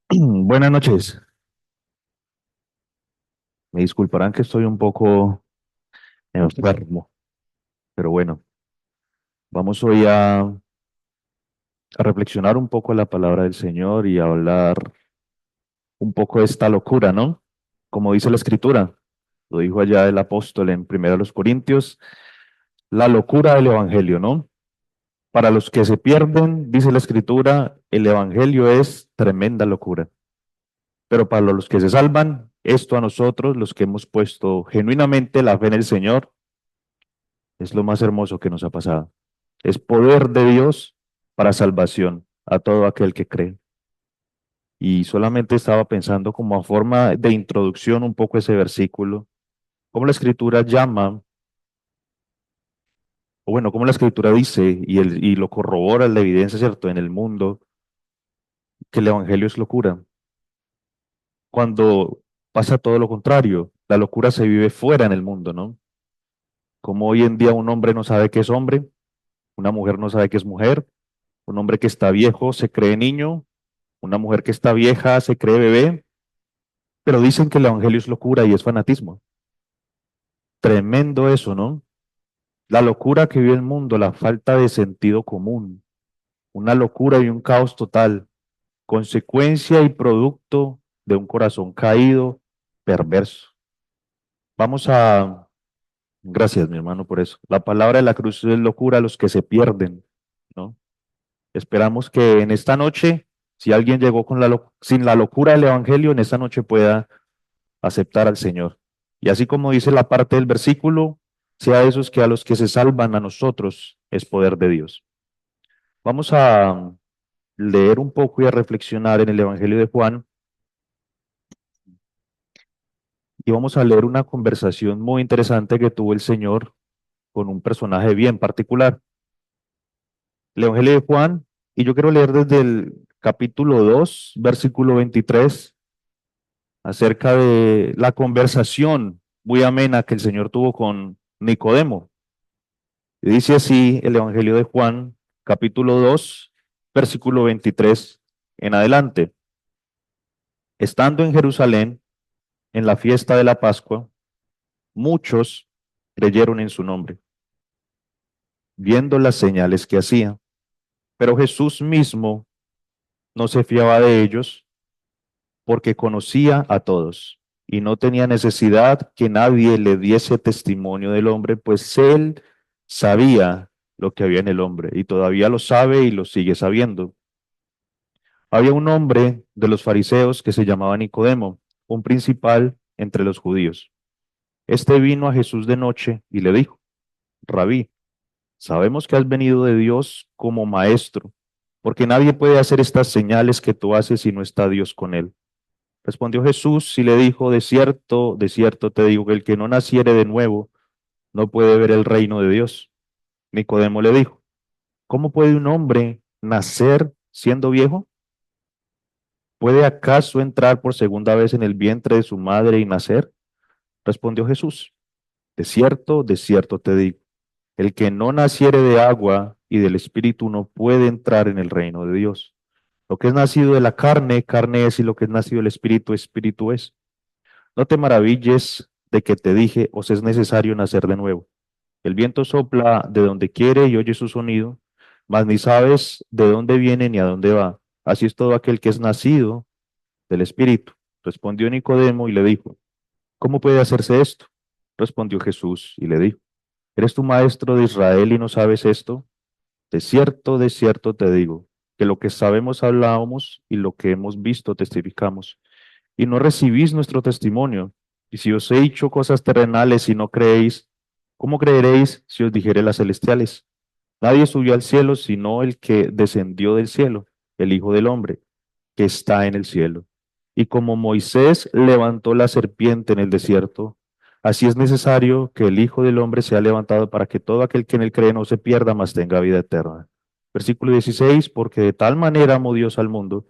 Buenas noches. Me disculparán que estoy un poco enfermo, pero bueno, vamos hoy a reflexionar un poco la palabra del Señor y a hablar un poco de esta locura, ¿no? Como dice la Escritura, lo dijo allá el apóstol en Primera de los Corintios, la locura del Evangelio, ¿no? Para los que se pierden, dice la Escritura, el Evangelio es tremenda locura, pero para los que se salvan, esto a nosotros, los que hemos puesto genuinamente la fe en el Señor, es lo más hermoso que nos ha pasado. Es poder de Dios para salvación a todo aquel que cree. Y solamente estaba pensando como a forma de introducción un poco ese versículo, cómo la escritura llama, o bueno, cómo la escritura dice y lo corrobora la evidencia, ¿cierto?, en el mundo, que el evangelio es locura. Cuando pasa todo lo contrario, la locura se vive fuera en el mundo, ¿no? Como hoy en día un hombre no sabe qué es hombre, una mujer no sabe qué es mujer, un hombre que está viejo se cree niño, una mujer que está vieja se cree bebé, pero dicen que el evangelio es locura y es fanatismo. Tremendo eso, ¿no? La locura que vive el mundo, la falta de sentido común, una locura y un caos total, consecuencia y producto de un corazón caído, perverso. Vamos a, gracias mi hermano por eso. La palabra de la cruz es locura a los que se pierden, ¿no? Esperamos que en esta noche, si alguien llegó con sin la locura del evangelio, en esta noche pueda aceptar al Señor. Y así como dice la parte del versículo, sea esos que a los que se salvan a nosotros es poder de Dios. Vamos a leer un poco y a reflexionar en el Evangelio de Juan y vamos a leer una conversación muy interesante que tuvo el Señor con un personaje bien particular. El Evangelio de Juan, y yo quiero leer desde el capítulo 2 versículo 23 acerca de la conversación muy amena que el Señor tuvo con Nicodemo. Y dice así el Evangelio de Juan, capítulo 2 versículo 23 en adelante. Estando en Jerusalén, en la fiesta de la Pascua, muchos creyeron en su nombre, viendo las señales que hacía. Pero Jesús mismo no se fiaba de ellos porque conocía a todos y no tenía necesidad que nadie le diese testimonio del hombre, pues él sabía lo que había en el hombre y todavía lo sabe y lo sigue sabiendo. Había un hombre de los fariseos que se llamaba Nicodemo, un principal entre los judíos. Este vino a Jesús de noche y le dijo, Rabí, sabemos que has venido de Dios como maestro, porque nadie puede hacer estas señales que tú haces si no está Dios con él. Respondió Jesús y le dijo, de cierto te digo que el que no naciere de nuevo no puede ver el reino de Dios. Nicodemo le dijo, ¿cómo puede un hombre nacer siendo viejo? ¿Puede acaso entrar por segunda vez en el vientre de su madre y nacer? Respondió Jesús, de cierto te digo, el que no naciere de agua y del Espíritu no puede entrar en el reino de Dios. Lo que es nacido de la carne, carne es, y lo que es nacido del Espíritu, Espíritu es. No te maravilles de que te dije, os es necesario nacer de nuevo. El viento sopla de donde quiere y oye su sonido, mas ni sabes de dónde viene ni a dónde va. Así es todo aquel que es nacido del Espíritu. Respondió Nicodemo y le dijo, ¿cómo puede hacerse esto? Respondió Jesús y le dijo, ¿eres tú maestro de Israel y no sabes esto? De cierto te digo, que lo que sabemos hablamos y lo que hemos visto testificamos, y no recibís nuestro testimonio. Y si os he dicho cosas terrenales y no creéis, ¿cómo creeréis si os dijere las celestiales? Nadie subió al cielo sino el que descendió del cielo, el Hijo del Hombre, que está en el cielo. Y como Moisés levantó la serpiente en el desierto, así es necesario que el Hijo del Hombre sea levantado para que todo aquel que en él cree no se pierda, mas tenga vida eterna. Versículo 16, porque de tal manera amó Dios al mundo,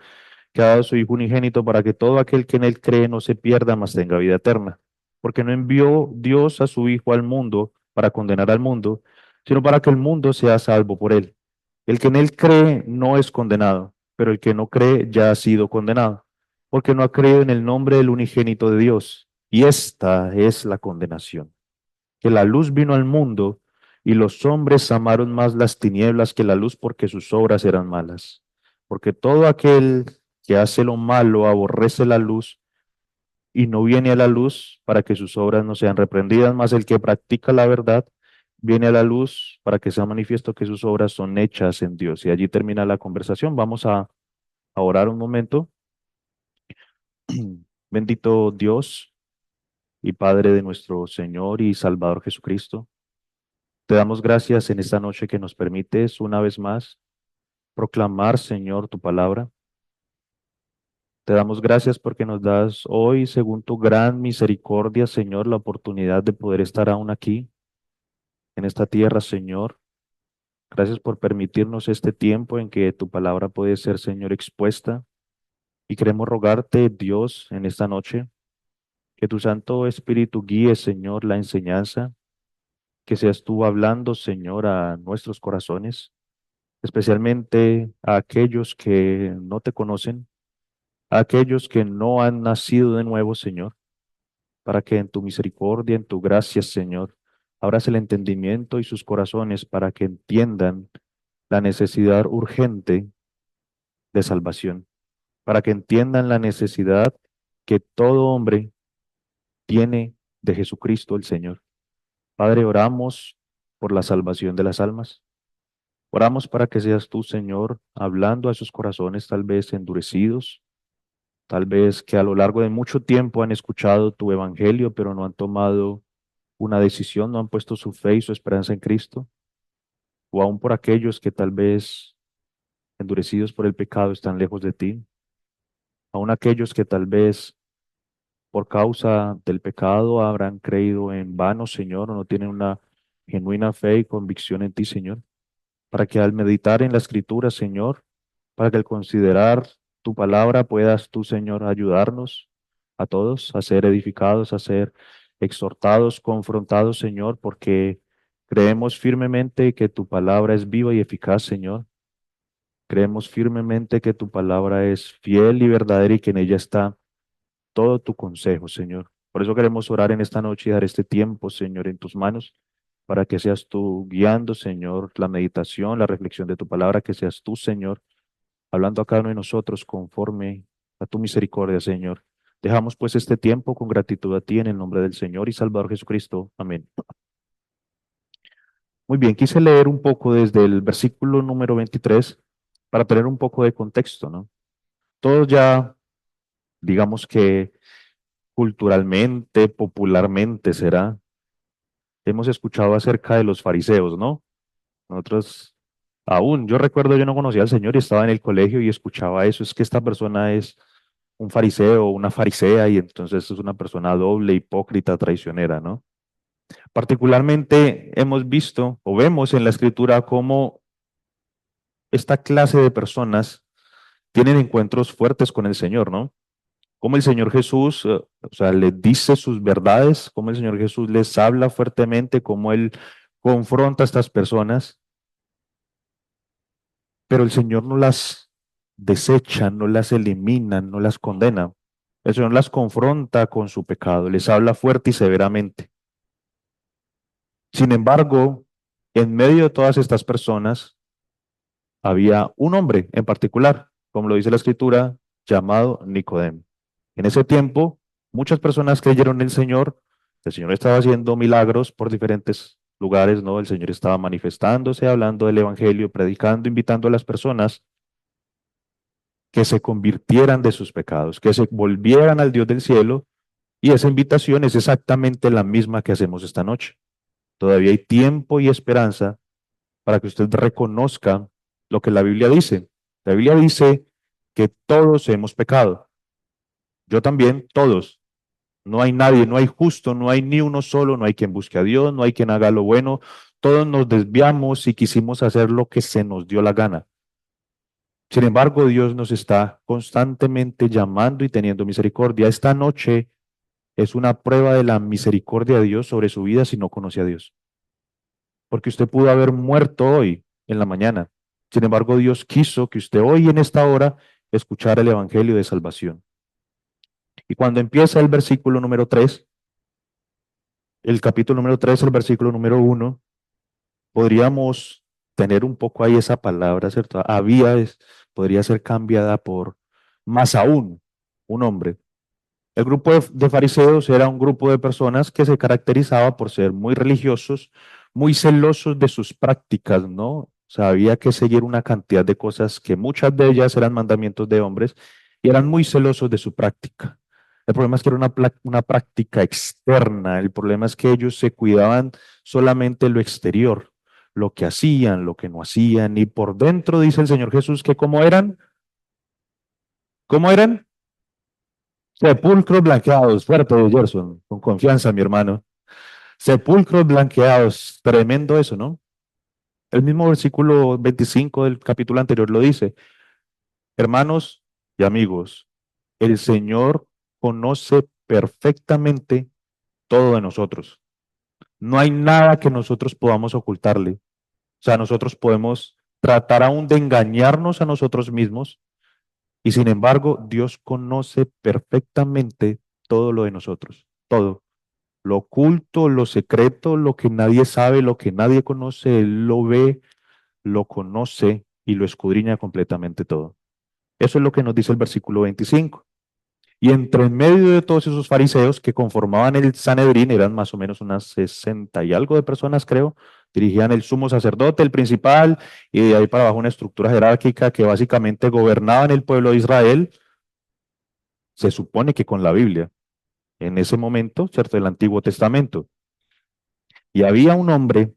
que ha dado a su Hijo unigénito para que todo aquel que en él cree no se pierda, mas tenga vida eterna. Porque no envió Dios a su Hijo al mundo para condenar al mundo, sino para que el mundo sea salvo por él. El que en él cree no es condenado, pero el que no cree ya ha sido condenado, porque no ha creído en el nombre del unigénito de Dios. Y esta es la condenación, que la luz vino al mundo y los hombres amaron más las tinieblas que la luz porque sus obras eran malas. Porque todo aquel que hace lo malo aborrece la luz y no viene a la luz para que sus obras no sean reprendidas, mas el que practica la verdad viene a la luz para que sea manifiesto que sus obras son hechas en Dios. Y allí termina la conversación. Vamos a orar un momento. Bendito Dios y Padre de nuestro Señor y Salvador Jesucristo. Te damos gracias en esta noche que nos permites una vez más proclamar, Señor, tu palabra. Te damos gracias porque nos das hoy, según tu gran misericordia, Señor, la oportunidad de poder estar aún aquí, en esta tierra, Señor. Gracias por permitirnos este tiempo en que tu palabra puede ser, Señor, expuesta. Y queremos rogarte, Dios, en esta noche, que tu Santo Espíritu guíe, Señor, la enseñanza, que seas tú hablando, Señor, a nuestros corazones, especialmente a aquellos que no te conocen, a aquellos que no han nacido de nuevo, Señor, para que en tu misericordia, en tu gracia, Señor, abras el entendimiento y sus corazones para que entiendan la necesidad urgente de salvación, para que entiendan la necesidad que todo hombre tiene de Jesucristo el Señor. Padre, oramos por la salvación de las almas. Oramos para que seas tú, Señor, hablando a sus corazones tal vez endurecidos, tal vez que a lo largo de mucho tiempo han escuchado tu evangelio, pero no han tomado una decisión, no han puesto su fe y su esperanza en Cristo, o aún por aquellos que tal vez endurecidos por el pecado están lejos de ti, aún aquellos que tal vez por causa del pecado habrán creído en vano, Señor, o no tienen una genuina fe y convicción en ti, Señor, para que al meditar en la Escritura, Señor, para que al considerar tu palabra puedas tú, Señor, ayudarnos a todos a ser edificados, a ser exhortados, confrontados, Señor, porque creemos firmemente que tu palabra es viva y eficaz, Señor. Creemos firmemente que tu palabra es fiel y verdadera y que en ella está todo tu consejo, Señor. Por eso queremos orar en esta noche y dar este tiempo, Señor, en tus manos, para que seas tú guiando, Señor, la meditación, la reflexión de tu palabra, que seas tú, Señor, hablando a cada uno de nosotros conforme a tu misericordia, Señor. Dejamos pues este tiempo con gratitud a ti en el nombre del Señor y Salvador Jesucristo. Amén. Muy bien, quise leer un poco desde el versículo número 23 para tener un poco de contexto, ¿no? Todos ya, digamos que culturalmente, popularmente será, hemos escuchado acerca de los fariseos, ¿no? Nosotros aún, yo recuerdo, yo no conocía al Señor y estaba en el colegio y escuchaba eso, es que esta persona es un fariseo, una farisea y entonces es una persona doble, hipócrita, traicionera, ¿no? Particularmente hemos visto o vemos en la escritura cómo esta clase de personas tienen encuentros fuertes con el Señor, ¿no? Cómo el Señor Jesús, o sea, les dice sus verdades, cómo el Señor Jesús les habla fuertemente, cómo Él confronta a estas personas, pero el Señor no las desecha, no las elimina, no las condena. El Señor las confronta con su pecado, les habla fuerte y severamente. Sin embargo, en medio de todas estas personas había un hombre en particular, como lo dice la Escritura, llamado Nicodemo. En ese tiempo, muchas personas creyeron en el Señor estaba haciendo milagros por diferentes lugares, ¿no? El Señor estaba manifestándose, hablando del Evangelio, predicando, invitando a las personas que se convirtieran de sus pecados, que se volvieran al Dios del cielo, y esa invitación es exactamente la misma que hacemos esta noche. Todavía hay tiempo y esperanza para que usted reconozca lo que la Biblia dice. La Biblia dice que todos hemos pecado. Yo también, todos. No hay nadie, no hay justo, no hay ni uno solo, no hay quien busque a Dios, no hay quien haga lo bueno. Todos nos desviamos y quisimos hacer lo que se nos dio la gana. Sin embargo, Dios nos está constantemente llamando y teniendo misericordia. Esta noche es una prueba de la misericordia de Dios sobre su vida si no conoce a Dios. Porque usted pudo haber muerto hoy en la mañana. Sin embargo, Dios quiso que usted hoy en esta hora escuchara el Evangelio de salvación. Y cuando empieza el versículo número 3, el capítulo número 3, el versículo número 1, podríamos tener un poco ahí esa palabra, ¿cierto? Podría ser cambiada por más aún, un hombre. El grupo de fariseos era un grupo de personas que se caracterizaba por ser muy religiosos, muy celosos de sus prácticas, ¿no? O sea, había que seguir una cantidad de cosas que muchas de ellas eran mandamientos de hombres y eran muy celosos de su práctica. El problema es que era una práctica externa, el problema es que ellos se cuidaban solamente lo exterior, lo que hacían, lo que no hacían, y por dentro dice el Señor Jesús que cómo eran sepulcros blanqueados, fuerte Gerson, con confianza, mi hermano. Sepulcros blanqueados, tremendo eso, ¿no? El mismo versículo 25 del capítulo anterior lo dice. Hermanos y amigos, el Señor conoce perfectamente todo de nosotros. No hay nada que nosotros podamos ocultarle. O sea, nosotros podemos tratar aún de engañarnos a nosotros mismos y sin embargo Dios conoce perfectamente todo lo de nosotros, todo. Lo oculto, lo secreto, lo que nadie sabe, lo que nadie conoce, Él lo ve, lo conoce y lo escudriña completamente todo. Eso es lo que nos dice el versículo 25. Y entre en medio de todos esos fariseos que conformaban el Sanedrín, eran más o menos unas 60 y algo de personas, creo, dirigían el sumo sacerdote, el principal, y de ahí para abajo una estructura jerárquica que básicamente gobernaban el pueblo de Israel, se supone que con la Biblia, en ese momento, ¿cierto? Del Antiguo Testamento. Y había un hombre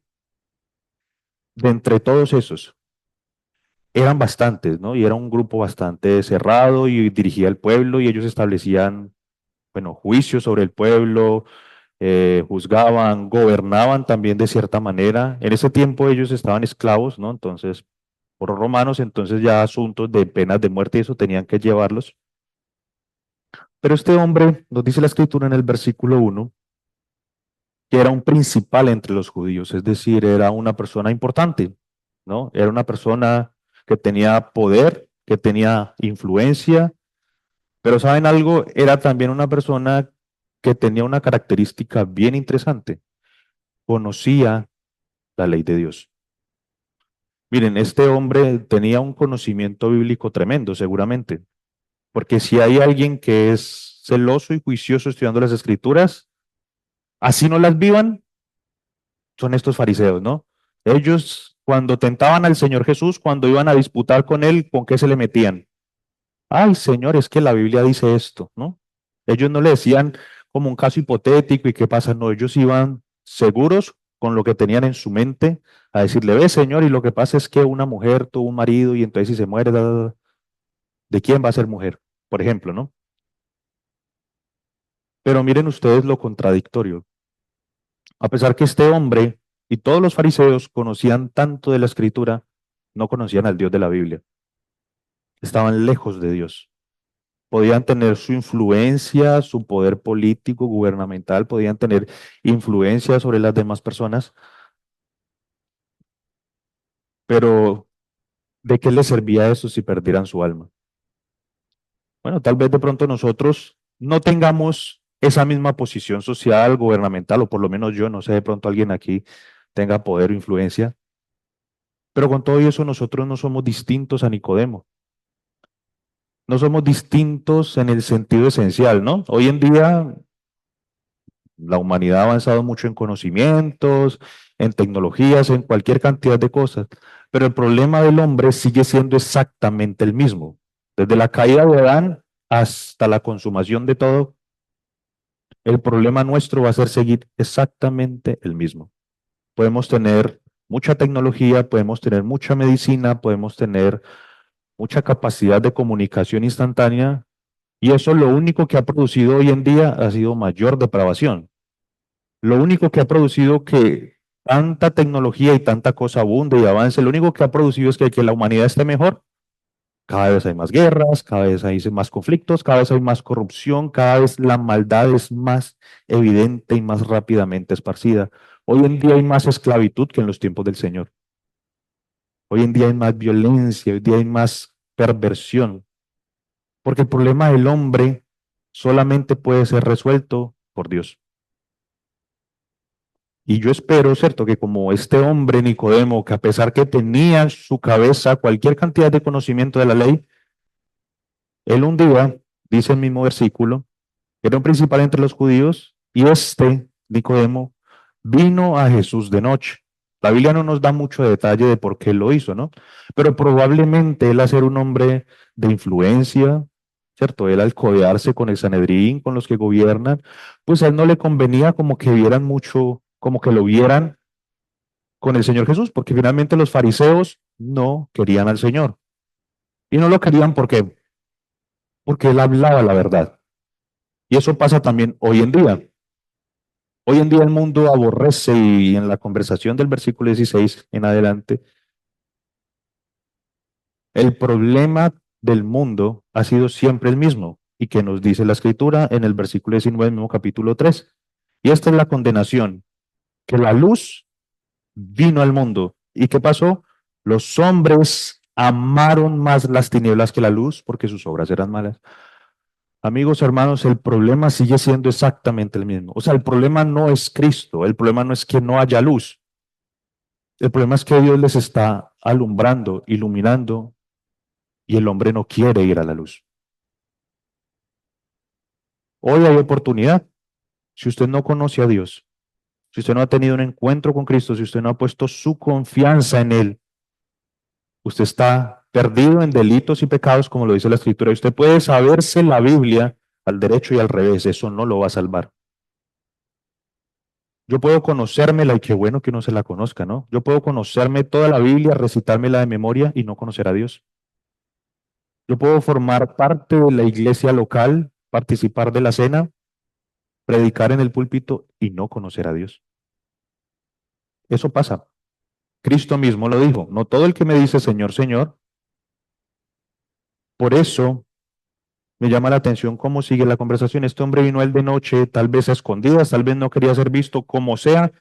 de entre todos esos, eran bastantes, ¿no? Y era un grupo bastante cerrado y dirigía al pueblo y ellos establecían, bueno, juicios sobre el pueblo, juzgaban, gobernaban también de cierta manera. En ese tiempo ellos estaban esclavos, ¿no? Entonces, por los romanos, entonces ya asuntos de penas de muerte y eso tenían que llevarlos. Pero este hombre, nos dice la escritura en el versículo 1, que era un principal entre los judíos, es decir, era una persona importante, ¿no? Era una persona que tenía poder, que tenía influencia, pero ¿saben algo? Era también una persona que tenía una característica bien interesante, conocía la ley de Dios. Miren, este hombre tenía un conocimiento bíblico tremendo, seguramente, porque si hay alguien que es celoso y juicioso estudiando las escrituras, así no las vivan, son estos fariseos, ¿no? Ellos, cuando tentaban al Señor Jesús, cuando iban a disputar con él, ¿con qué se le metían? Ay, Señor, es que la Biblia dice esto, ¿no? Ellos no le decían como un caso hipotético y qué pasa, no, ellos iban seguros con lo que tenían en su mente a decirle, ve, Señor, y lo que pasa es que una mujer tuvo un marido y entonces si se muere, ¿de quién va a ser mujer? Por ejemplo, ¿no? Pero miren ustedes lo contradictorio. A pesar que este hombre y todos los fariseos conocían tanto de la escritura, no conocían al Dios de la Biblia. Estaban lejos de Dios. Podían tener su influencia, su poder político, gubernamental, podían tener influencia sobre las demás personas, pero ¿de qué les servía eso si perdieran su alma? Bueno, tal vez de pronto nosotros no tengamos esa misma posición social, gubernamental, o por lo menos yo, no sé, de pronto alguien aquí tenga poder o influencia, pero con todo eso nosotros no somos distintos a Nicodemo. No somos distintos en el sentido esencial, ¿no? Hoy en día la humanidad ha avanzado mucho en conocimientos, en tecnologías, en cualquier cantidad de cosas, pero el problema del hombre sigue siendo exactamente el mismo. Desde la caída de Adán hasta la consumación de todo, el problema nuestro va a ser seguir exactamente el mismo. Podemos tener mucha tecnología, podemos tener mucha medicina, podemos tener mucha capacidad de comunicación instantánea, y eso lo único que ha producido hoy en día ha sido mayor depravación. Lo único que ha producido que tanta tecnología y tanta cosa abunde y avance, lo único que ha producido es que la humanidad esté mejor. Cada vez hay más guerras, cada vez hay más conflictos, cada vez hay más corrupción, cada vez la maldad es más evidente y más rápidamente esparcida. Hoy en día hay más esclavitud que en los tiempos del Señor. Hoy en día hay más violencia, hoy en día hay más perversión. Porque el problema del hombre solamente puede ser resuelto por Dios. Y yo espero, ¿cierto?, que como este hombre Nicodemo, que a pesar que tenía en su cabeza cualquier cantidad de conocimiento de la ley, él un día, dice el mismo versículo, era un principal entre los judíos, y este, Nicodemo, vino a Jesús de noche. La Biblia no nos da mucho detalle de por qué lo hizo, ¿no? Pero probablemente él, al ser un hombre de influencia, ¿cierto? Él al codearse con el Sanedrín, con los que gobiernan, pues a él no le convenía como que vieran mucho, como que lo vieran con el Señor Jesús, porque finalmente los fariseos no querían al Señor. Y no lo querían porque él hablaba la verdad. Y eso pasa también hoy en día. Hoy en día el mundo aborrece, y en la conversación del versículo 16 en adelante, el problema del mundo ha sido siempre el mismo, y que nos dice la escritura en el versículo 19 del mismo capítulo 3. Y esta es la condenación, que la luz vino al mundo. ¿Y qué pasó? Los hombres amaron más las tinieblas que la luz porque sus obras eran malas. Amigos, hermanos, el problema sigue siendo exactamente el mismo. O sea, el problema no es Cristo, el problema no es que no haya luz. El problema es que Dios les está alumbrando, iluminando, y el hombre no quiere ir a la luz. Hoy hay oportunidad. Si usted no conoce a Dios, si usted no ha tenido un encuentro con Cristo, si usted no ha puesto su confianza en Él, usted está perdido en delitos y pecados, como lo dice la Escritura. Y usted puede saberse la Biblia al derecho y al revés, eso no lo va a salvar. Yo puedo conocérmela, y qué bueno que uno se la conozca, ¿no? Yo puedo conocerme toda la Biblia, recitármela de memoria y no conocer a Dios. Yo puedo formar parte de la iglesia local, participar de la cena, predicar en el púlpito y no conocer a Dios. Eso pasa. Cristo mismo lo dijo. No todo el que me dice Señor, Señor. Por eso me llama la atención cómo sigue la conversación. Este hombre vino a él de noche, tal vez a escondidas, tal vez no quería ser visto, como sea,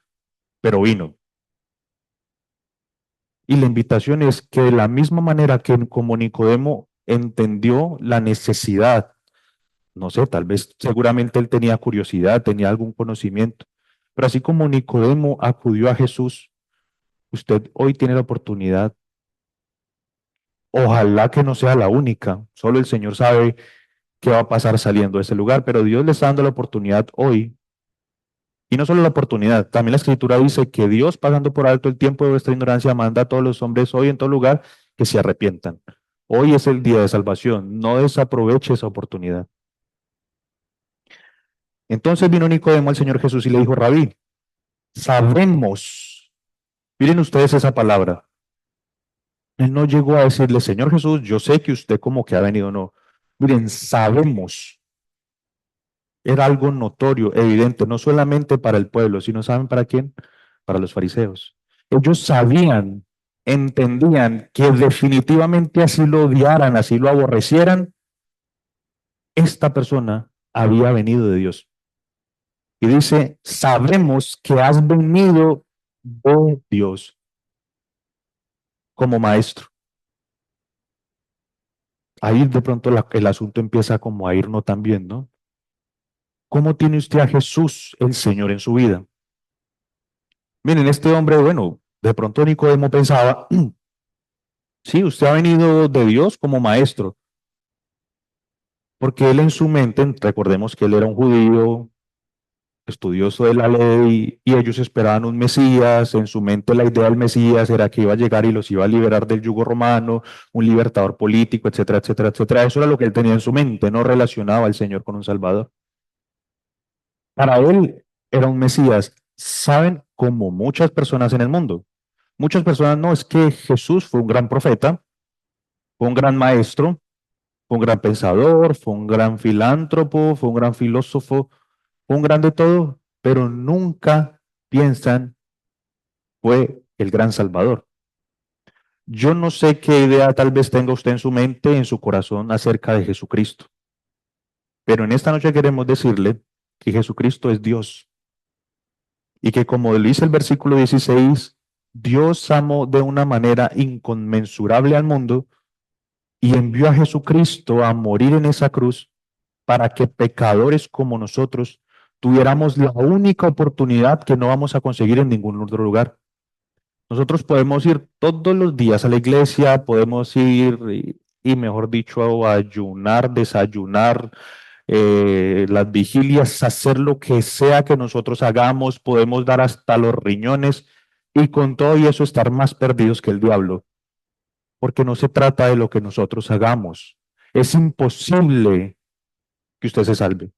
pero vino. Y la invitación es que de la misma manera que como Nicodemo entendió la necesidad, no sé, tal vez seguramente él tenía curiosidad, tenía algún conocimiento, pero así como Nicodemo acudió a Jesús, usted hoy tiene la oportunidad. Ojalá que no sea la única, solo el Señor sabe qué va a pasar saliendo de ese lugar, pero Dios le está dando la oportunidad hoy. Y no solo la oportunidad, también la Escritura dice que Dios, pasando por alto el tiempo de vuestra ignorancia, manda a todos los hombres hoy en todo lugar que se arrepientan. Hoy es el día de salvación, no desaproveche esa oportunidad. Entonces vino Nicodemo al Señor Jesús y le dijo: Rabí, sabemos, miren ustedes esa palabra. Él no llegó a decirle: Señor Jesús, yo sé que usted como que ha venido, no. Miren, sabemos. Era algo notorio, evidente, no solamente para el pueblo, sino ¿saben para quién? Para los fariseos. Ellos sabían, entendían que definitivamente, así lo odiaran, así lo aborrecieran, esta persona había venido de Dios. Y dice: sabemos que has venido de Dios como maestro. Ahí de pronto el asunto empieza como a irnos también, ¿no? ¿Cómo tiene usted a Jesús, el Señor, en su vida? Miren, este hombre, bueno, de pronto Nicodemo pensaba: sí, usted ha venido de Dios como maestro, porque él en su mente, recordemos que él era un judío, estudioso de la ley, y ellos esperaban un Mesías. En su mente la idea del Mesías era que iba a llegar y los iba a liberar del yugo romano, un libertador político, etcétera, etcétera, etcétera. Eso era lo que él tenía en su mente, no relacionaba al Señor con un Salvador. Para él era un Mesías, ¿saben? Como muchas personas en el mundo. Muchas personas, no, es que Jesús fue un gran profeta, fue un gran maestro, fue un gran pensador, fue un gran filántropo, fue un gran filósofo, fue un gran de todo, pero nunca piensan fue el gran Salvador. Yo no sé qué idea tal vez tenga usted en su mente, en su corazón, acerca de Jesucristo, pero en esta noche queremos decirle que Jesucristo es Dios, y que, como le dice el versículo 16, Dios amó de una manera inconmensurable al mundo y envió a Jesucristo a morir en esa cruz para que pecadores como nosotros tuviéramos la única oportunidad que no vamos a conseguir en ningún otro lugar. Nosotros podemos ir todos los días a la iglesia, podemos ir y mejor dicho, a ayunar, desayunar, las vigilias, hacer lo que sea que nosotros hagamos, podemos dar hasta los riñones y con todo y eso estar más perdidos que el diablo, porque no se trata de lo que nosotros hagamos. Es imposible que usted se salve.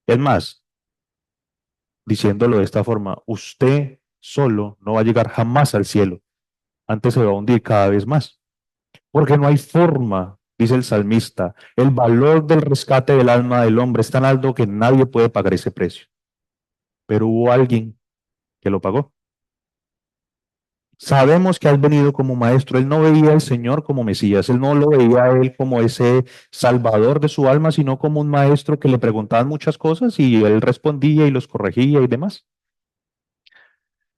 Es más, diciéndolo de esta forma, usted solo no va a llegar jamás al cielo, antes se va a hundir cada vez más, porque no hay forma, dice el salmista, el valor del rescate del alma del hombre es tan alto que nadie puede pagar ese precio, pero hubo alguien que lo pagó. Sabemos que has venido como maestro. Él no veía al Señor como Mesías, él no lo veía a él como ese salvador de su alma, sino como un maestro que le preguntaban muchas cosas y él respondía y los corregía y demás.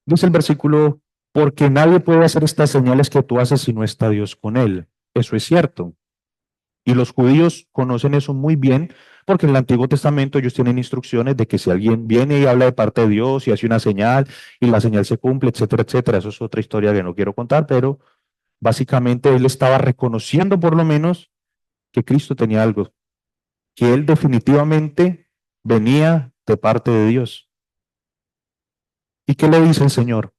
Dice el versículo, porque nadie puede hacer estas señales que tú haces si no está Dios con él. Eso es cierto. Y los judíos conocen eso muy bien, porque en el Antiguo Testamento ellos tienen instrucciones de que si alguien viene y habla de parte de Dios y hace una señal y la señal se cumple, etcétera, etcétera. Eso es otra historia que no quiero contar, pero básicamente él estaba reconociendo por lo menos que Cristo tenía algo, que él definitivamente venía de parte de Dios. ¿Y qué le dice el Señor?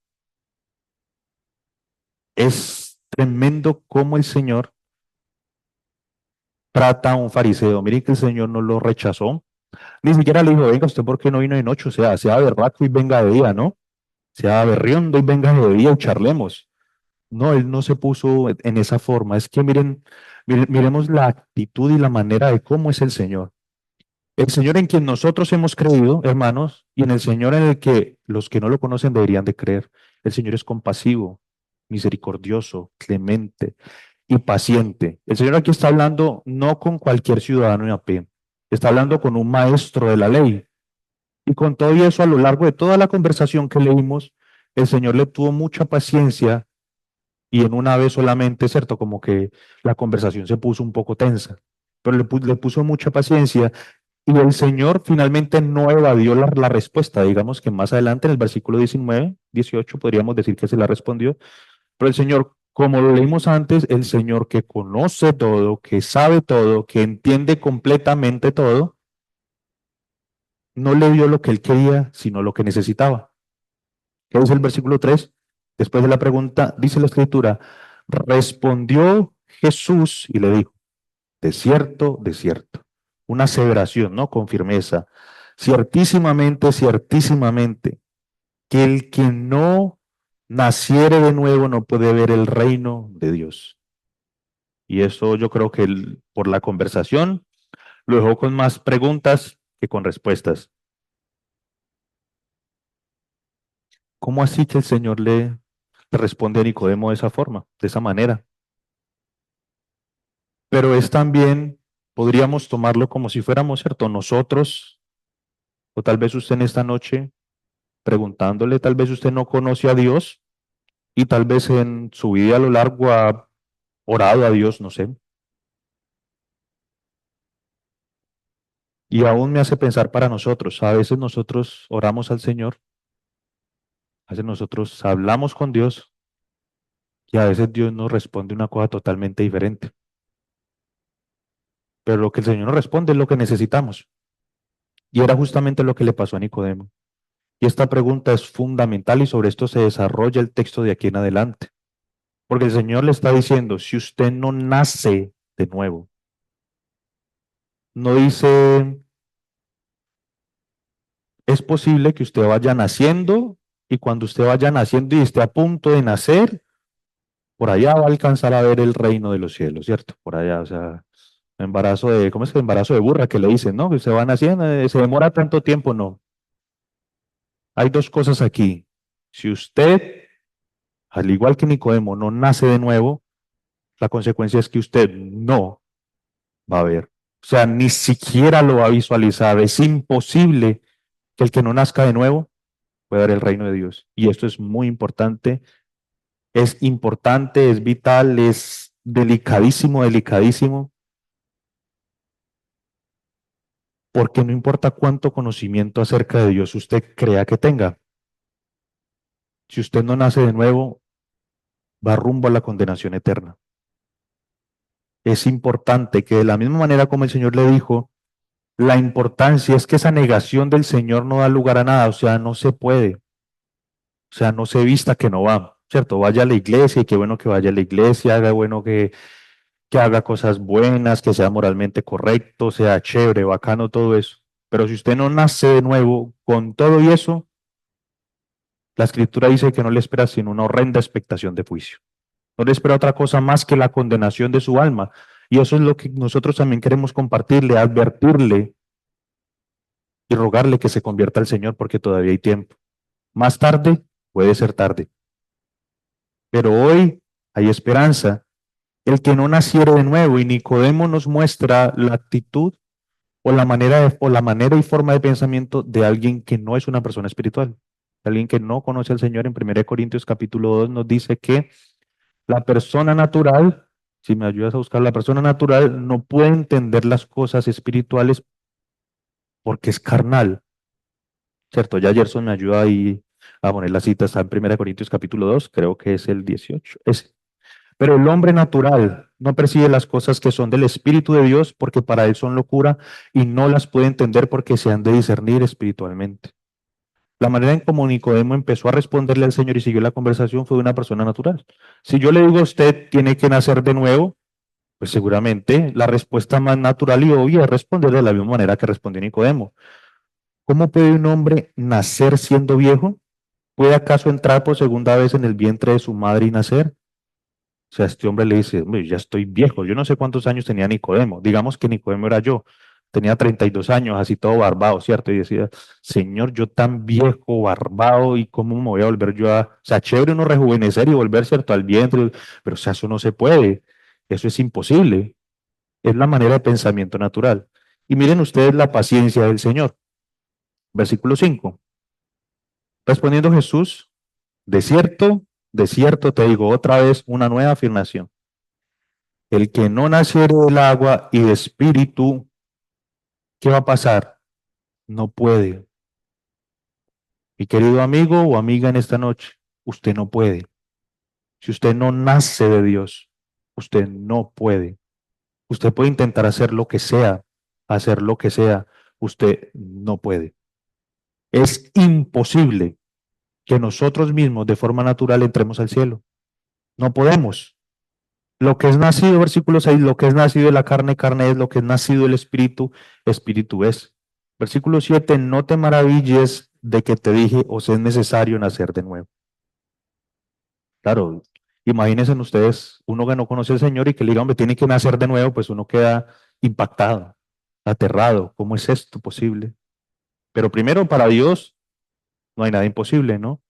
Es tremendo cómo el Señor trata a un fariseo. Miren que el Señor no lo rechazó. Ni siquiera le dijo, venga, ¿usted por qué no vino de noche? O sea berraco y venga de día, ¿no? Sea berriondo y venga de día y charlemos. No, él no se puso en esa forma. Es que miremos la actitud y la manera de cómo es el Señor. El Señor en quien nosotros hemos creído, hermanos, y en el Señor en el que los que no lo conocen deberían de creer. El Señor es compasivo, misericordioso, clemente y paciente. El Señor aquí está hablando no con cualquier ciudadano de a pie, está hablando con un maestro de la ley. Y con todo y eso, a lo largo de toda la conversación que leímos, el Señor le tuvo mucha paciencia y en una vez solamente, ¿cierto? Como que la conversación se puso un poco tensa, pero le puso mucha paciencia y el Señor finalmente no evadió la respuesta. Digamos que más adelante en el versículo 19, 18 podríamos decir que se la respondió, pero el Señor, como lo leímos antes, el Señor que conoce todo, que sabe todo, que entiende completamente todo, no le dio lo que él quería, sino lo que necesitaba. ¿Qué dice el versículo 3? Después de la pregunta, dice la escritura, respondió Jesús y le dijo, de cierto, una aseveración, ¿no? Con firmeza, ciertísimamente, ciertísimamente, que el que no naciere de nuevo no puede ver el reino de Dios. Y eso yo creo que por la conversación lo dejó con más preguntas que con respuestas. ¿Cómo así que el Señor le responde a Nicodemo de esa forma, de esa manera? Pero es también, podríamos tomarlo como si fuéramos, ¿cierto? Nosotros, o tal vez usted en esta noche, preguntándole, tal vez usted no conoce a Dios y tal vez en su vida a lo largo ha orado a Dios, no sé. Y aún me hace pensar para nosotros, a veces nosotros oramos al Señor, a veces nosotros hablamos con Dios y a veces Dios nos responde una cosa totalmente diferente. Pero lo que el Señor nos responde es lo que necesitamos. Y era justamente lo que le pasó a Nicodemo. Y esta pregunta es fundamental y sobre esto se desarrolla el texto de aquí en adelante. Porque el Señor le está diciendo, si usted no nace de nuevo, no dice, es posible que usted vaya naciendo y cuando usted vaya naciendo y esté a punto de nacer, por allá va a alcanzar a ver el reino de los cielos, ¿cierto? Por allá, o sea, embarazo de, ¿cómo es que embarazo de burra que le dicen, no? Que usted va naciendo, se demora tanto tiempo, no. Hay dos cosas aquí. Si usted, al igual que Nicodemo, no nace de nuevo, la consecuencia es que usted no va a ver. O sea, ni siquiera lo va a visualizar. Es imposible que el que no nazca de nuevo pueda ver el reino de Dios. Y esto es muy importante, es vital, es delicadísimo, delicadísimo. porque no importa cuánto conocimiento acerca de Dios usted crea que tenga, si usted no nace de nuevo, va rumbo a la condenación eterna. Es importante que de la misma manera como el Señor le dijo, la importancia es que esa negación del Señor no da lugar a nada, o sea, no se puede, o sea, no se vista que no va, ¿cierto? Vaya a la iglesia y qué bueno que vaya a la iglesia, haga bueno que haga cosas buenas, que sea moralmente correcto, sea chévere, bacano, todo eso. Pero si usted no nace de nuevo con todo y eso, la escritura dice que no le espera sino una horrenda expectación de juicio. No le espera otra cosa más que la condenación de su alma. Y eso es lo que nosotros también queremos compartirle, advertirle y rogarle que se convierta al Señor porque todavía hay tiempo. Más tarde puede ser tarde, pero hoy hay esperanza. El que no naciere de nuevo, y Nicodemo nos muestra la actitud o la manera y forma de pensamiento de alguien que no es una persona espiritual. Alguien que no conoce al Señor. En 1 Corintios capítulo 2 nos dice que la persona natural, si me ayudas a buscar, la persona natural no puede entender las cosas espirituales porque es carnal, ¿cierto? Ya Gerson me ayuda ahí a poner la cita, está en 1 Corintios capítulo 2, creo que es el 18. Pero el hombre natural no percibe las cosas que son del Espíritu de Dios porque para él son locura y no las puede entender porque se han de discernir espiritualmente. La manera en cómo Nicodemo empezó a responderle al Señor y siguió la conversación fue de una persona natural. Si yo le digo a usted, tiene que nacer de nuevo, pues seguramente la respuesta más natural y obvia es responder de la misma manera que respondió Nicodemo. ¿Cómo puede un hombre nacer siendo viejo? ¿Puede acaso entrar por segunda vez en el vientre de su madre y nacer? O sea, este hombre le dice, "Hombre, ya estoy viejo, yo no sé cuántos años tenía Nicodemo, digamos que Nicodemo era yo, tenía 32 años, así todo barbado, ¿cierto? Y decía, Señor, yo tan viejo, barbado, ¿y cómo me voy a volver yo a...? O sea, chévere uno rejuvenecer y volver, ¿cierto? Al vientre, pero o sea, eso no se puede, eso es imposible, es la manera de pensamiento natural. Y miren ustedes la paciencia del Señor. Versículo 5. Respondiendo Jesús, de cierto te digo otra vez una nueva afirmación. El que no naciere del agua y de espíritu, ¿qué va a pasar? No puede. Mi querido amigo o amiga en esta noche, usted no puede. Si usted no nace de Dios, usted no puede. Usted puede intentar hacer lo que sea, usted no puede. Es imposible que nosotros mismos de forma natural entremos al cielo. No podemos. Lo que es nacido, versículo 6, lo que es nacido de la carne, carne es, lo que es nacido del espíritu, espíritu es. Versículo 7, no te maravilles de que te dije, os es necesario nacer de nuevo. Claro, imagínense ustedes, uno que no conoce al Señor y que le diga, hombre, tiene que nacer de nuevo, pues uno queda impactado, aterrado. ¿Cómo es esto posible? Pero primero, para Dios no hay nada imposible, ¿no?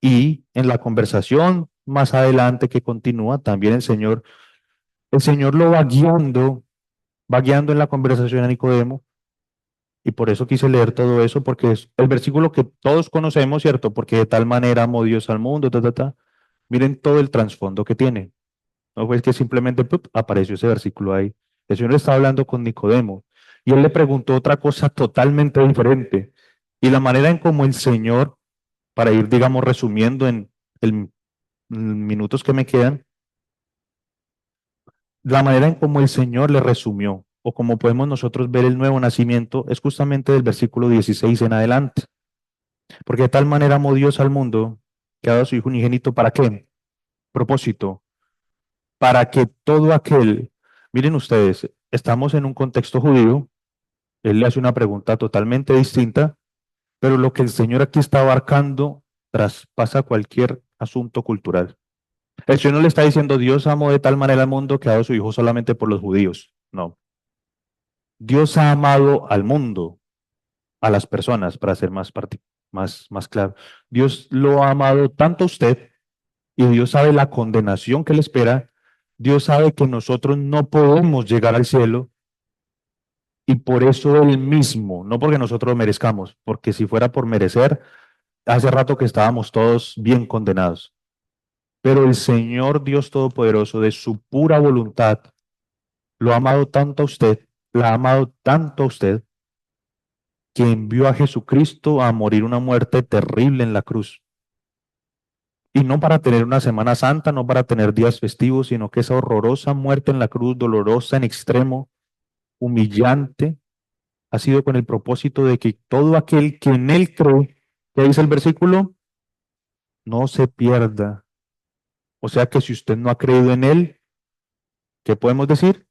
Y en la conversación más adelante que continúa, también el Señor lo va guiando en la conversación a Nicodemo, y por eso quise leer todo eso, porque es el versículo que todos conocemos, ¿cierto? Porque de tal manera amó Dios al mundo, ta, ta, ta. Miren todo el trasfondo que tiene. No fue que simplemente ¡pup! Apareció ese versículo ahí. El Señor estaba hablando con Nicodemo y él le preguntó otra cosa totalmente diferente. Y la manera en cómo el Señor, para ir, digamos, resumiendo en el minutos que me quedan, la manera en cómo el Señor le resumió, o como podemos nosotros ver el nuevo nacimiento, es justamente del versículo 16 en adelante. Porque de tal manera amó Dios al mundo, que ha dado a su Hijo unigénito, ¿para qué? Propósito, para que todo aquel, miren ustedes, estamos en un contexto judío, él le hace una pregunta totalmente distinta, pero lo que el Señor aquí está abarcando traspasa cualquier asunto cultural. El Señor no le está diciendo, Dios amó de tal manera al mundo que ha dado a su Hijo solamente por los judíos. No. Dios ha amado al mundo, a las personas, para ser más claro. Dios lo ha amado tanto a usted y Dios sabe la condenación que le espera. Dios sabe que nosotros no podemos llegar al cielo y por eso Él mismo, no porque nosotros lo merezcamos, porque si fuera por merecer, hace rato que estábamos todos bien condenados. Pero el Señor Dios Todopoderoso, de su pura voluntad, lo ha amado tanto a usted, la ha amado tanto a usted que envió a Jesucristo a morir una muerte terrible en la cruz. Y no para tener una Semana Santa, no para tener días festivos, sino que esa horrorosa muerte en la cruz, dolorosa en extremo, humillante, ha sido con el propósito de que todo aquel que en él cree, ¿qué dice el versículo? No se pierda. O sea que si usted no ha creído en él, ¿qué podemos decir?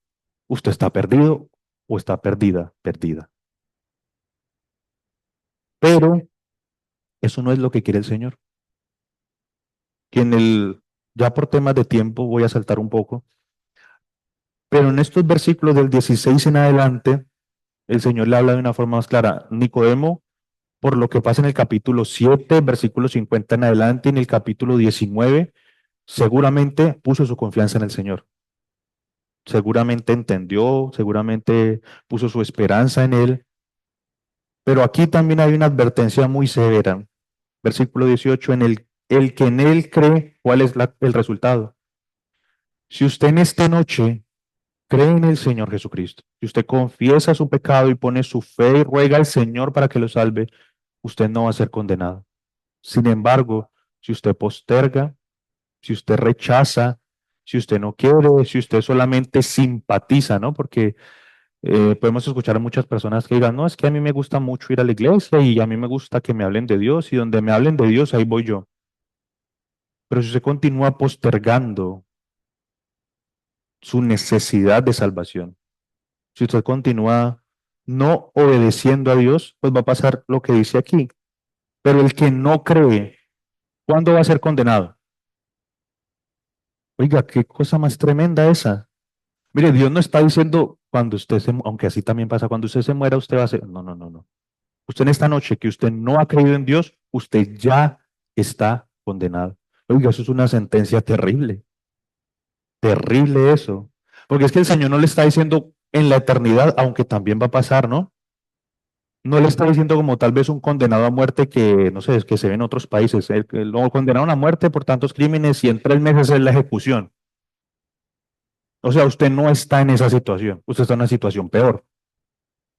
Usted está perdido o está perdida, perdida. Pero eso no es lo que quiere el Señor. Que en el, ya por temas de tiempo voy a saltar un poco, pero en estos versículos del 16 en adelante, el Señor le habla de una forma más clara. Nicodemo, por lo que pasa en el capítulo 7, versículo 50 en adelante, en el capítulo 19, seguramente puso su confianza en el Señor. Seguramente entendió, seguramente puso su esperanza en Él. Pero aquí también hay una advertencia muy severa. Versículo 18, el que en Él cree, ¿cuál es el resultado? Si usted en esta noche cree en el Señor Jesucristo, si usted confiesa su pecado y pone su fe y ruega al Señor para que lo salve, usted no va a ser condenado. Sin embargo, si usted posterga, si usted rechaza, si usted no quiere, si usted solamente simpatiza, ¿no? Porque podemos escuchar a muchas personas que digan, no, es que a mí me gusta mucho ir a la iglesia y a mí me gusta que me hablen de Dios y donde me hablen de Dios, ahí voy yo. Pero si usted continúa postergando su necesidad de salvación, si usted continúa no obedeciendo a Dios, pues va a pasar lo que dice aquí. Pero el que no cree, ¿cuándo va a ser condenado? Oiga, qué cosa más tremenda esa. Mire, Dios no está diciendo cuando usted se, aunque así también pasa, cuando usted se muera, usted va a ser, no, no, no, no. Usted en esta noche que usted no ha creído en Dios, usted ya está condenado. Oiga, eso es una sentencia terrible, terrible eso. Porque es que el Señor no le está diciendo en la eternidad, aunque también va a pasar, ¿no? No le está diciendo como tal vez un condenado a muerte que, no sé, es que se ve en otros países. Lo condenaron a muerte por tantos crímenes y en 3 meses es la ejecución. O sea, usted no está en esa situación, usted está en una situación peor.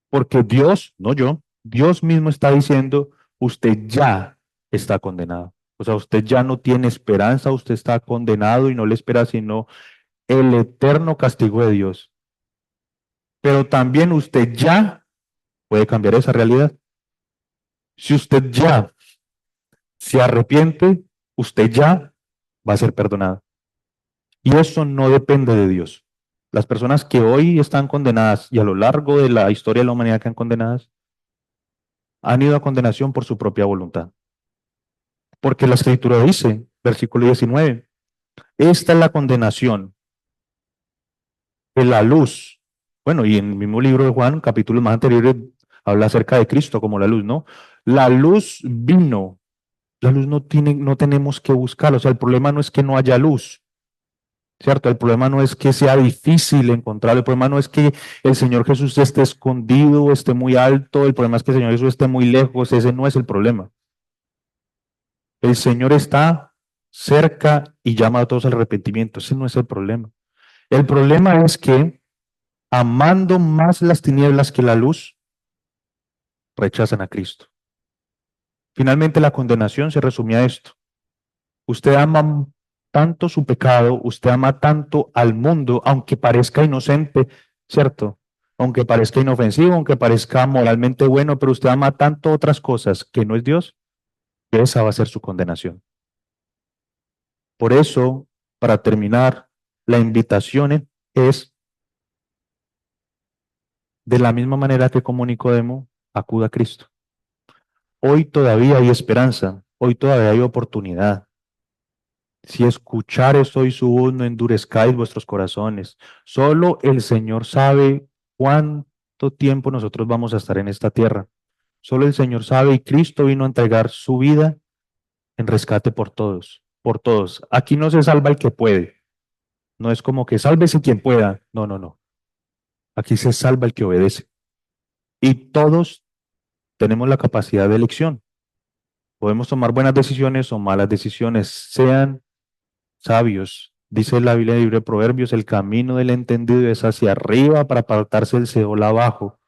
Porque Dios, no yo, Dios mismo está diciendo, usted ya está condenado. O sea, usted ya no tiene esperanza, usted está condenado y no le espera sino el eterno castigo de Dios. Pero también usted ya puede cambiar esa realidad. Si usted ya se arrepiente, usted ya va a ser perdonado. Y eso no depende de Dios. Las personas que hoy están condenadas y a lo largo de la historia de la humanidad que han condenadas, han ido a condenación por su propia voluntad. Porque la escritura dice, versículo 19, esta es la condenación de la luz. Bueno, y en el mismo libro de Juan, capítulos más anteriores, habla acerca de Cristo como la luz, ¿no? La luz vino, la luz no tiene, no tenemos que buscarla, o sea, el problema no es que no haya luz, ¿cierto? El problema no es que sea difícil encontrarlo, el problema no es que el Señor Jesús esté escondido, esté muy alto, el problema es que el Señor Jesús esté muy lejos, ese no es el problema. El Señor está cerca y llama a todos al arrepentimiento, ese no es el problema. El problema es que amando más las tinieblas que la luz, rechazan a Cristo. Finalmente la condenación se resumía a esto. Usted ama tanto su pecado, usted ama tanto al mundo, aunque parezca inocente, ¿cierto? Aunque parezca inofensivo, aunque parezca moralmente bueno, pero usted ama tanto otras cosas que no es Dios, que esa va a ser su condenación. Por eso, para terminar, la invitación es, de la misma manera que como Nicodemo, acuda a Cristo. Hoy todavía hay esperanza, hoy todavía hay oportunidad. Si escuchares hoy su voz, no endurezcáis vuestros corazones. Solo el Señor sabe cuánto tiempo nosotros vamos a estar en esta tierra. Solo el Señor sabe y Cristo vino a entregar su vida en rescate por todos, por todos. Aquí no se salva el que puede. No es como que sálvese quien pueda. No, no, no. Aquí se salva el que obedece. Y todos tenemos la capacidad de elección. Podemos tomar buenas decisiones o malas decisiones. Sean sabios, Dice la Biblia en el libro de Proverbios, el camino del entendido es hacia arriba para apartarse del Seol abajo.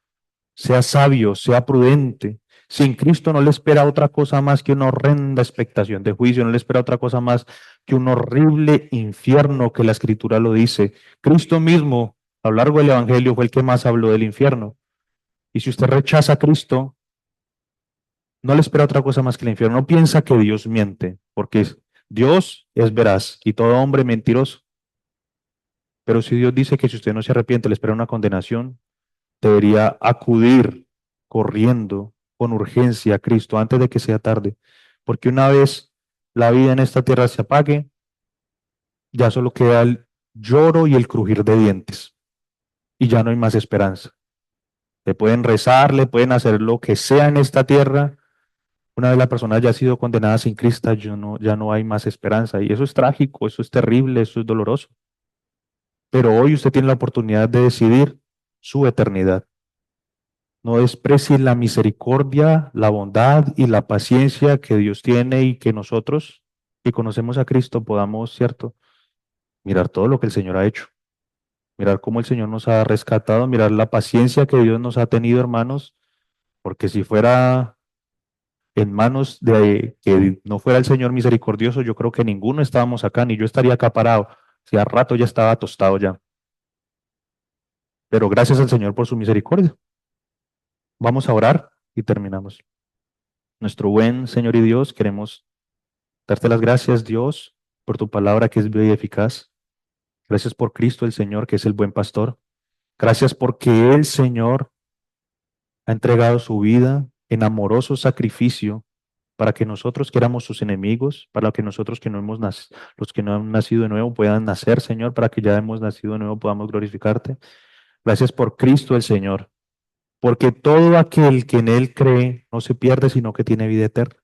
Sea sabio, sea prudente. Sin Cristo no le espera otra cosa más que una horrenda expectación de juicio, no le espera otra cosa más que un horrible infierno que la Escritura lo dice. Cristo mismo, a lo largo del Evangelio, fue el que más habló del infierno. Y si usted rechaza a Cristo, no le espera otra cosa más que el infierno. No piensa que Dios miente, porque Dios es veraz y todo hombre mentiroso. Pero si Dios dice que si usted no se arrepiente, le espera una condenación, debería acudir corriendo con urgencia a Cristo antes de que sea tarde, porque una vez la vida en esta tierra se apague, ya solo queda el lloro y el crujir de dientes, y ya no hay más esperanza. Le pueden rezar, le pueden hacer lo que sea en esta tierra. Una vez la persona ya ha sido condenada sin Cristo, ya no hay más esperanza. Y eso es trágico, eso es terrible, eso es doloroso. Pero hoy usted tiene la oportunidad de decidir su eternidad. No desprecie la misericordia, la bondad y la paciencia que Dios tiene y que nosotros, que conocemos a Cristo, podamos, ¿cierto? Mirar todo lo que el Señor ha hecho, mirar cómo el Señor nos ha rescatado, mirar la paciencia que Dios nos ha tenido, hermanos, porque si fuera en manos de que no fuera el Señor misericordioso, yo creo que ninguno estábamos acá, ni yo estaría acá parado, si a rato ya estaba tostado ya. Pero gracias al Señor por su misericordia. Vamos a orar y terminamos. Nuestro buen Señor y Dios, queremos darte las gracias, Dios, por tu palabra que es viva y eficaz. Gracias por Cristo el Señor, que es el buen pastor. Gracias porque el Señor ha entregado su vida en amoroso sacrificio para que nosotros que éramos sus enemigos, para que nosotros que no hemos los que no han nacido de nuevo puedan nacer, Señor, para que ya hemos nacido de nuevo podamos glorificarte. Gracias por Cristo el Señor, porque todo aquel que en Él cree no se pierde, sino que tiene vida eterna.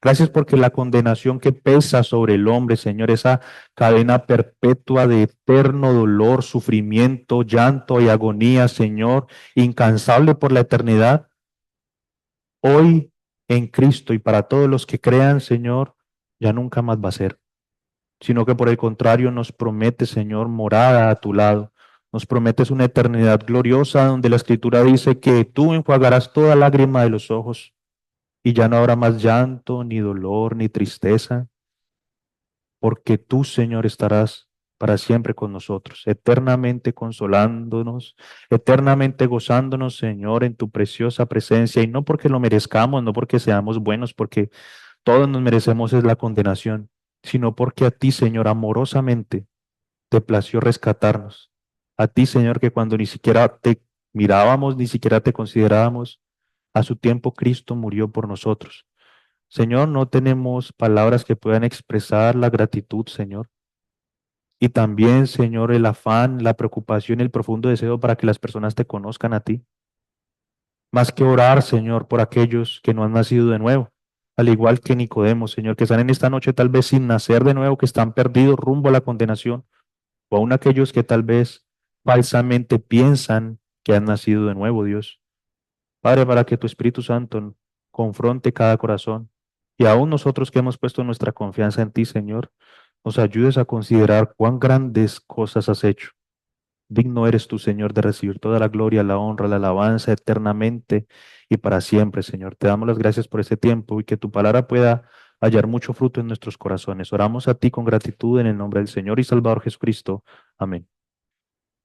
Gracias porque la condenación que pesa sobre el hombre, Señor, esa cadena perpetua de eterno dolor, sufrimiento, llanto y agonía, Señor, incansable por la eternidad, hoy en Cristo y para todos los que crean, Señor, ya nunca más va a ser, sino que por el contrario nos promete, Señor, morada a tu lado. Nos prometes una eternidad gloriosa donde la Escritura dice que tú enjuagarás toda lágrima de los ojos y ya no habrá más llanto, ni dolor, ni tristeza, porque tú, Señor, estarás para siempre con nosotros, eternamente consolándonos, eternamente gozándonos, Señor, en tu preciosa presencia, y no porque lo merezcamos, no porque seamos buenos, porque todos nos merecemos es la condenación, sino porque a ti, Señor, amorosamente te plació rescatarnos. A ti, Señor, que cuando ni siquiera te mirábamos, ni siquiera te considerábamos, a su tiempo Cristo murió por nosotros. Señor, no tenemos palabras que puedan expresar la gratitud, Señor. Y también, Señor, el afán, la preocupación, el profundo deseo para que las personas te conozcan a ti. Más que orar, Señor, por aquellos que no han nacido de nuevo, al igual que Nicodemo, Señor, que están en esta noche tal vez sin nacer de nuevo, que están perdidos rumbo a la condenación, o aún aquellos que tal vez falsamente piensan que han nacido de nuevo, Dios. Padre, para que tu Espíritu Santo confronte cada corazón y aún nosotros que hemos puesto nuestra confianza en ti, Señor, nos ayudes a considerar cuán grandes cosas has hecho. Digno eres tú, Señor, de recibir toda la gloria, la honra, la alabanza eternamente y para siempre, Señor. Te damos las gracias por este tiempo y que tu palabra pueda hallar mucho fruto en nuestros corazones. Oramos a ti con gratitud en el nombre del Señor y Salvador Jesucristo. Amén.